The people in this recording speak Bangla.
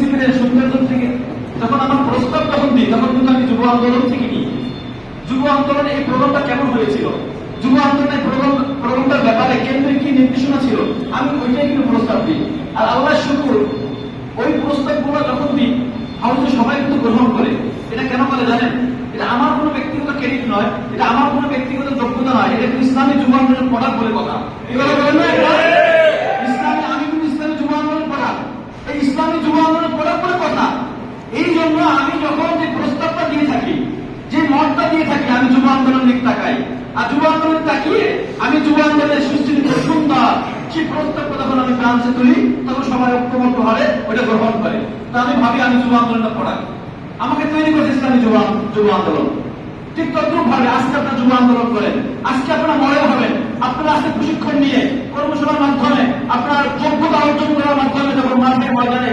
শিবিরের সৌন্দর্য থেকে যখন আমার প্রস্তাব যখন দিই, তখন কিন্তু আমি যুব আন্দোলন থেকে নিই। যুব আন্দোলনে এই প্রোগ্রামটা কেমন হয়েছিল, যুব আন্দোলনের প্রোগ্রামটার ব্যাপারে কেন্দ্রের কি নির্দেশনা ছিল, আমি ওইটাই কিন্তু প্রস্তাব দিই। আর আল্লাহ শুকুর, ওই প্রস্তাবগুলো যখন দিই হয়তো সবাই কিন্তু গ্রহণ করে। এটা কেন করে জানেন? এটা আমার কোনো ব্যক্তিগত ক্রেডিট নয়, এটা আমার কোনো ব্যক্তিগত যোগ্যতা নয়, এটা কিন্তু ইসলামী যুব আন্দোলনের পড়ার বলে কথা। এভাবে বলেন না, ইসলামী, আমি কিন্তু ইসলামী যুব আন্দোলন পড়া, এই ইসলামী যুব আন্দোলন পড়ার বলে কথা। এই জন্য আমি যখন যে প্রস্তাবটা দিয়ে থাকি, যে মতটা দিয়ে থাকি, আমি যুব আন্দোলন দিক তাকাই। আর যুব আন্দোলন তাকিয়ে আমি যুব আন্দোলনের সুস্থিত সুন্দর সেই প্রস্তাবটা যখন আমি ব্রাঞ্চে তুলি, তখন সবাই ঐক্যমত্য হবে, ওটা গ্রহণ করে। তা আমি ভাবি আমি যুব আন্দোলনটা পড়াই। আমাকে তৈরি করেছে ইসলামী যুব আন্দোলন। ঠিক তদ্রুপ ভাবে আজকে আপনারা যুব আন্দোলন করেন, আজকে আপনারা মডেল হবেন। আপনারা আজকে প্রশিক্ষণ নিয়ে কর্মশালার মাধ্যমে আপনার যোগ্যতা অর্জন করার মাধ্যমে যখন মাঠে ময়দানে